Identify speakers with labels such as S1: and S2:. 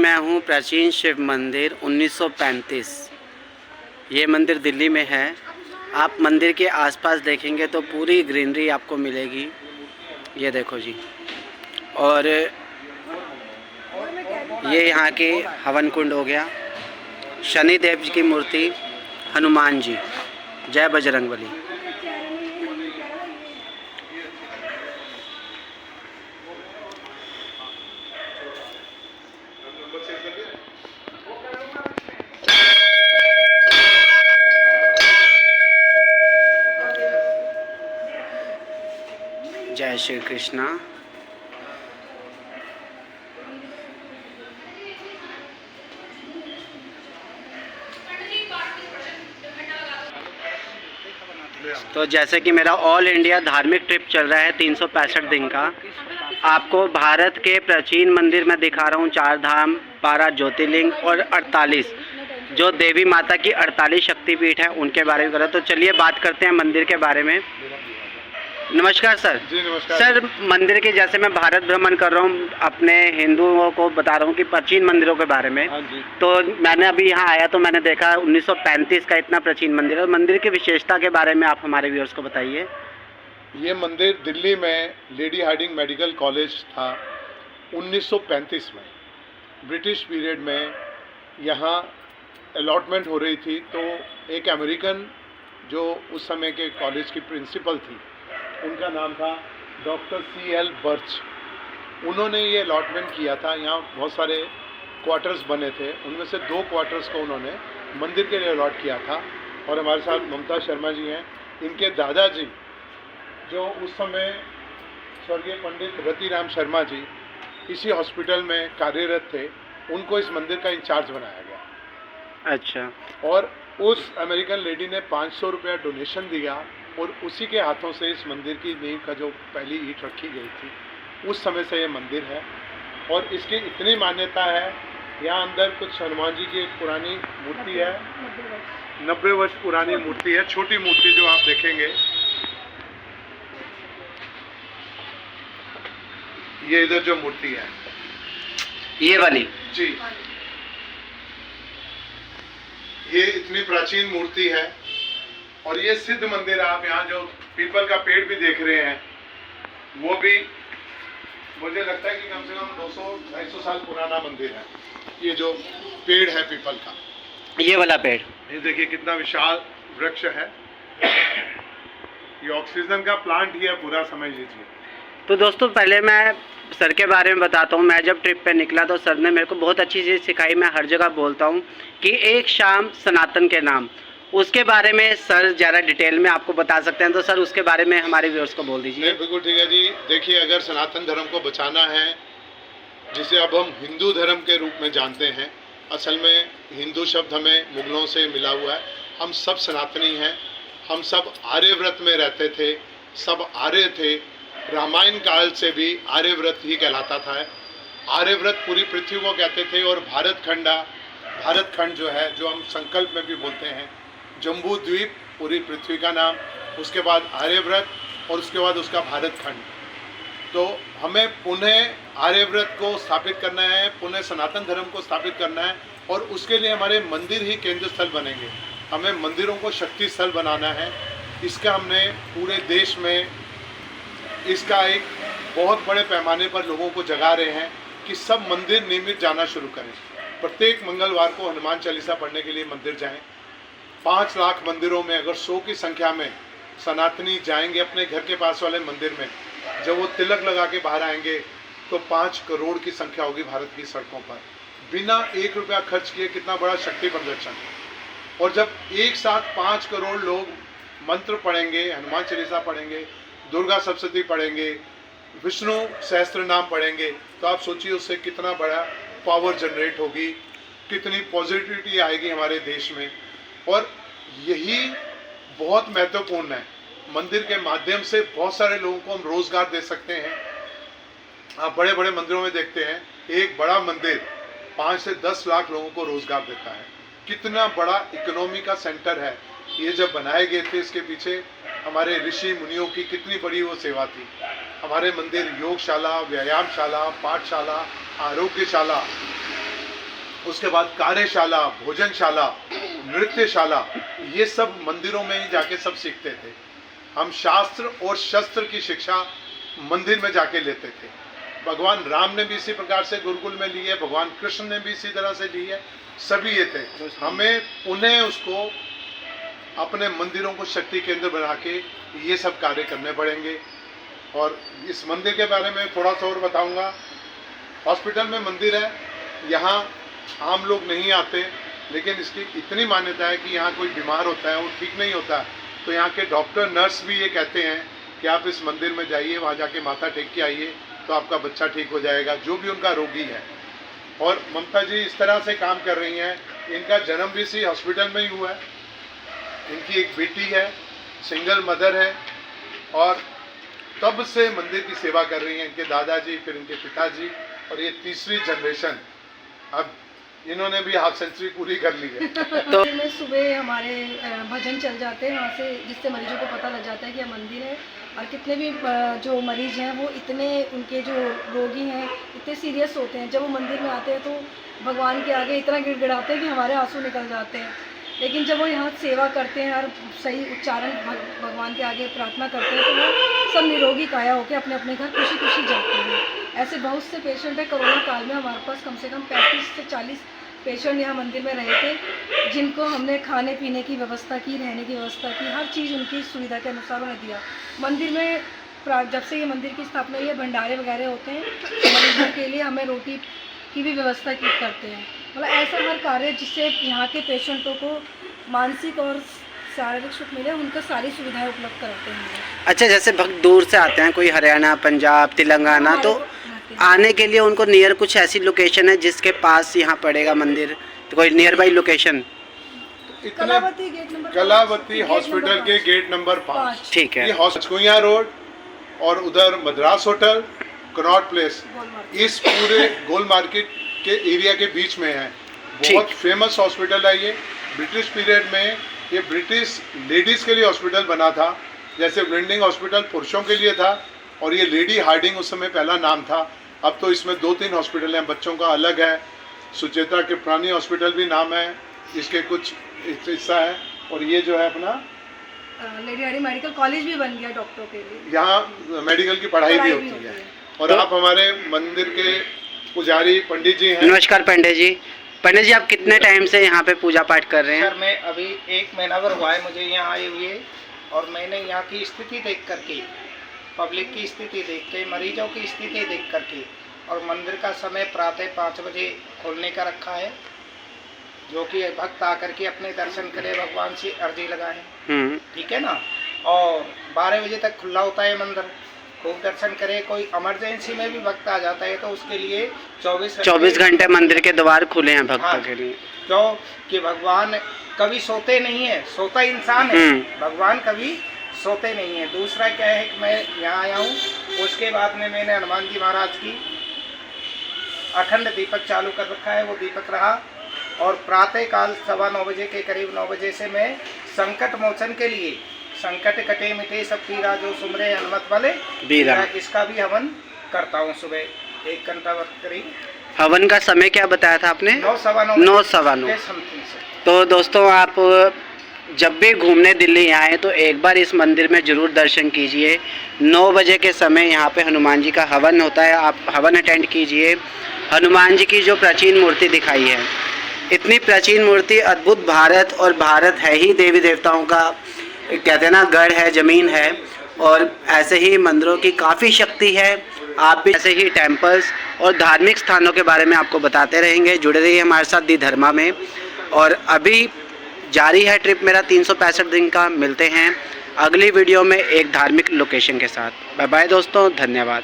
S1: मैं हूँ प्राचीन शिव मंदिर 1935। ये मंदिर दिल्ली में है। आप मंदिर के आसपास देखेंगे तो पूरी ग्रीनरी आपको मिलेगी। ये देखो जी। और ये यहाँ के हवन कुंड हो गया, शनि देव जी की मूर्ति, हनुमान जी, जय बजरंगबली। जय श्री कृष्णा। तो जैसे कि मेरा ऑल इंडिया धार्मिक ट्रिप चल रहा है 365 दिन का, आपको भारत के प्राचीन मंदिर में दिखा रहा हूँ। 4 धाम, 12 ज्योतिर्लिंग और 48 जो देवी माता की 48 शक्तिपीठ है उनके बारे में करा। तो चलिए बात करते हैं मंदिर के बारे में। नमस्कार सर।
S2: जी नमस्कार
S1: सर, मंदिर के जैसे मैं भारत भ्रमण कर रहा हूँ, अपने हिंदुओं को बता रहा हूँ कि प्राचीन मंदिरों के बारे में।
S2: हाँ जी।
S1: तो मैंने अभी यहाँ आया तो मैंने देखा 1935 का इतना प्राचीन मंदिर है। मंदिर की विशेषता के बारे में आप हमारे व्यूअर्स को बताइए।
S2: ये मंदिर दिल्ली में लेडी हार्डिंग मेडिकल कॉलेज था 1935 में। ब्रिटिश पीरियड में यहाँ अलॉटमेंट हो रही थी, तो एक अमेरिकन जो उस समय के कॉलेज की प्रिंसिपल थी, उनका नाम था डॉक्टर C.L. बर्च। उन्होंने ये अलॉटमेंट किया था। यहाँ बहुत सारे क्वार्टर्स बने थे, उनमें से 2 क्वार्टर्स को उन्होंने मंदिर के लिए अलॉट किया था। और हमारे साथ ममता शर्मा जी हैं, इनके दादाजी जो उस समय स्वर्गीय पंडित रतिराम शर्मा जी इसी हॉस्पिटल में कार्यरत थे, उनको इस मंदिर का इंचार्ज बनाया गया।
S1: अच्छा।
S2: और उस अमेरिकन लेडी ने 500 रुपया डोनेशन दिया और उसी के हाथों से इस मंदिर की नींव का जो पहली ईंट रखी गई थी, उस समय से ये मंदिर है। और इसकी इतनी मान्यता है, यहाँ अंदर कुछ हनुमान जी की एक पुरानी मूर्ति है, 90 वर्ष पुरानी मूर्ति है, छोटी मूर्ति जो आप देखेंगे। ये इधर जो मूर्ति है,
S1: ये वाली
S2: जी, ये इतनी प्राचीन मूर्ति है। और ये सिद्ध मंदिर है। आप यहाँ जो पीपल का पेड़ भी देख रहे हैं, वो भी मुझे लगता है कि कम से कम 200-250 साल पुराना मंदिर है। ये जो पेड़ है पीपल का,
S1: ये वाला पेड़,
S2: ये देखिए कितना विशाल वृक्ष है। ये ऑक्सीजन का प्लांट ही है पूरा, समझ लीजिए।
S1: तो दोस्तों पहले मैं सर के बारे में बताता हूँ। मैं जब ट्रिप पे निकला तो सर ने मेरे को बहुत अच्छी चीज़ सिखाई। मैं हर जगह बोलता हूँ कि एक शाम सनातन के नाम, उसके बारे में सर ज़्यादा डिटेल में आपको बता सकते हैं। तो सर उसके बारे में हमारे व्यूअर्स को बोल दीजिए।
S2: बिल्कुल ठीक है जी। देखिए, अगर सनातन धर्म को बचाना है, जिसे अब हम हिंदू धर्म के रूप में जानते हैं, असल में हिंदू शब्द हमें मुगलों से मिला हुआ है। हम सब सनातनी हैं, हम सब आर्यव्रत में रहते थे, सब आर्य थे। रामायण काल से भी आर्यव्रत ही कहलाता था। आर्यव्रत पूरी पृथ्वी को कहते थे। और भारत खंड जो है, जो हम संकल्प में भी बोलते हैं, जम्बू द्वीप पूरी पृथ्वी का नाम, उसके बाद आर्यव्रत और उसके बाद उसका भारत खंड। तो हमें पुनः आर्यव्रत को स्थापित करना है, पुनः सनातन धर्म को स्थापित करना है। और उसके लिए हमारे मंदिर ही केंद्र स्थल बनेंगे। हमें मंदिरों को शक्ति स्थल बनाना है। इसका हमने पूरे देश में इसका एक बहुत बड़े पैमाने पर लोगों को जगा रहे हैं कि सब मंदिर नियमित जाना शुरू करें। प्रत्येक मंगलवार को हनुमान चालीसा पढ़ने के लिए मंदिर जाएं। 5 लाख मंदिरों में अगर 100 की संख्या में सनातनी जाएंगे अपने घर के पास वाले मंदिर में, जब वो तिलक लगा के बाहर आएंगे तो 5 करोड़ की संख्या होगी भारत की सड़कों पर, बिना 1 रुपया खर्च किए। कितना बड़ा शक्ति प्रदर्शन। और जब एक साथ 5 करोड़ लोग मंत्र पढ़ेंगे, हनुमान चालीसा पढ़ेंगे, दुर्गा सप्तशती पढ़ेंगे, विष्णु सहस्त्र नाम पढ़ेंगे, तो आप सोचिए उससे कितना बड़ा पावर जनरेट होगी, कितनी पॉजिटिविटी आएगी हमारे देश में। और यही बहुत महत्वपूर्ण है। मंदिर के माध्यम से बहुत सारे लोगों को हम रोजगार दे सकते हैं। आप बड़े बड़े मंदिरों में देखते हैं, एक बड़ा मंदिर 5 से 10 लाख लोगों को रोजगार देता है। कितना बड़ा इकोनॉमी का सेंटर है। ये जब बनाए गए थे, इसके पीछे हमारे ऋषि मुनियों की कितनी बड़ी वो सेवा थी। हमारे मंदिर योगशाला, व्यायामशाला, पाठशाला, आरोग्यशाला उसके बाद कार्यशाला, भोजनशाला, नृत्यशाला, ये सब मंदिरों में ही जाके सब सीखते थे। हम शास्त्र और शस्त्र की शिक्षा मंदिर में जाके लेते थे। भगवान राम ने भी इसी प्रकार से गुरुकुल में ली है, भगवान कृष्ण ने भी इसी तरह से ली है, सभी ये थे। हमें उन्हें उसको अपने मंदिरों को शक्ति केंद्र बना के ये सब कार्य करने पड़ेंगे। और इस मंदिर के बारे में थोड़ा सा और बताऊंगा। हॉस्पिटल में मंदिर है, यहाँ आम लोग नहीं आते, लेकिन इसकी इतनी मान्यता है कि यहाँ कोई बीमार होता है, वो ठीक नहीं होता, तो यहाँ के डॉक्टर नर्स भी ये कहते हैं कि आप इस मंदिर में जाइए, वहाँ जाके माथा टेक के आइए तो आपका बच्चा ठीक हो जाएगा, जो भी उनका रोगी है। और ममता जी इस तरह से काम कर रही हैं। इनका जन्म भी इसी हॉस्पिटल में ही हुआ है। इनकी एक बेटी है, सिंगल मदर है, और तब से मंदिर की सेवा कर रही हैं। इनके दादाजी, फिर इनके पिताजी, और ये तीसरी जनरेशन। अब इन्होंने भी हाफ सेंचुरी पूरी कर ली है।
S3: तो में सुबह हमारे भजन चल जाते हैं वहाँ से, जिससे मरीजों को पता लग जाता है कि यह मंदिर है। और कितने भी जो मरीज हैं वो इतने, उनके जो रोगी हैं इतने सीरियस होते हैं, जब वो मंदिर में आते हैं तो भगवान के आगे इतना गिड़गिड़ाते हैं कि हमारे आंसू निकल जाते हैं। लेकिन जब वो यहाँ सेवा करते हैं और सही उच्चारण भगवान के आगे प्रार्थना करते हैं तो वो सब निरोगी काया होकर अपने अपने घर खुशी खुशी जाते हैं। ऐसे बहुत से पेशेंट हैं। कोरोना काल में हमारे पास कम से कम 35 से 40 पेशेंट यहाँ मंदिर में रहे थे, जिनको हमने खाने पीने की व्यवस्था की, रहने की व्यवस्था की, हर चीज़ उनकी सुविधा के अनुसार उन्हें दिया। मंदिर में जब से ये मंदिर की स्थापना हुई है, भंडारे वगैरह होते हैं, मरीजों के लिए हमें रोटी की भी व्यवस्था करते हैं। मतलब ऐसा हर कार्य जिससे यहाँ के पेशेंटों को मानसिक और शारीरिक सुख मिले, उनको सारी सुविधाएं उपलब्ध कराते हैं।
S1: अच्छा, जैसे भक्त दूर से आते हैं, कोई हरियाणा, पंजाब, तेलंगाना, तो आने के लिए उनको नियर कुछ ऐसी लोकेशन है जिसके पास यहाँ पड़ेगा मंदिर, तो कोई nearby location?
S2: Kalawati hospital के गेट नंबर 5।
S1: ठीक है।
S2: ये हॉस्पिटल रोड और उधर मद्रास होटल, कनॉट प्लेस, इस पूरे गोल मार्केट के एरिया के बीच में है। बहुत फेमस हॉस्पिटल है ये। ब्रिटिश पीरियड में ये ब्रिटिश लेडीज के लिए हॉस्पिटल बना था, जैसे ब्लिंडिंग हॉस्पिटल पुरुषों के लिए था, और ये लेडी हार्डिंग उस समय पहला नाम था। अब तो इसमें 2-3 हॉस्पिटल हैं, बच्चों का अलग है, सुचेता के पुरानी हॉस्पिटल भी नाम है, इसके कुछ हिस्सा है। और ये जो है अपना
S3: लेडी हार्डिंग मेडिकल कॉलेज भी बन गया डॉक्टरों के लिए,
S2: यहाँ मेडिकल की पढ़ाई भी होती है। और आप हमारे मंदिर के पुजारी पंडित जी हैं।
S1: नमस्कार पंडित जी। पंडित जी, आप कितने टाइम से यहाँ पे पूजा पाठ कर रहे हैं?
S4: सर, मैं अभी 1 महीना भर हुआ है मुझे यहाँ आए हुए, और मैंने यहाँ की स्थिति देख करके, पब्लिक की स्थिति देख के, मरीजों की स्थिति देख करके, और मंदिर का समय प्रातः 5 बजे खोलने का रखा है, जो कि भक्त आकर के अपने दर्शन करें, भगवान से अर्जी लगाएं, ठीक है ना। और 12 बजे तक खुला होता है मंदिर, खूब दर्शन करे। कोई इमरजेंसी में भी भक्त आ जाता है तो उसके लिए 24
S1: घंटे मंदिर के द्वार खुले हैं भक्तों के लिए।
S4: क्यों कि भगवान कभी सोते नहीं है, सोता इंसान है, भगवान कभी सोते नहीं है। दूसरा क्या है कि मैं यहाँ आया हूँ, उसके बाद में मैंने हनुमान जी महाराज की अखंड दीपक चालू कर रखा है, वो दीपक रहा। और प्रातः काल 9:15 बजे के करीब 9 बजे से मैं संकट मोचन के लिए, संकट कटे मिटे सब पीरा जो सुमरे हनुमत वाले बीरा, इसका भी हवन करता हूँ सुबह 1 घंटा वक्त करीब।
S1: हवन का समय क्या बताया था आपने?
S4: 9:15
S1: तो दोस्तों, आप जब भी घूमने दिल्ली आए तो एक बार इस मंदिर में ज़रूर दर्शन कीजिए। 9 बजे के समय यहाँ पे हनुमान जी का हवन होता है, आप हवन अटेंड कीजिए। हनुमान जी की जो प्राचीन मूर्ति दिखाई है, इतनी प्राचीन मूर्ति, अद्भुत। भारत, और भारत है ही देवी देवताओं का, कहते हैं ना, गढ़ है, ज़मीन है। और ऐसे ही मंदिरों की काफ़ी शक्ति है। आप भी ऐसे ही टेम्पल्स और धार्मिक स्थानों के बारे में आपको बताते रहेंगे। जुड़े रहिए हमारे साथ दी धर्मा में। और अभी जारी है ट्रिप मेरा 365 दिन का। मिलते हैं अगली वीडियो में एक धार्मिक लोकेशन के साथ। बाय बाय दोस्तों, धन्यवाद।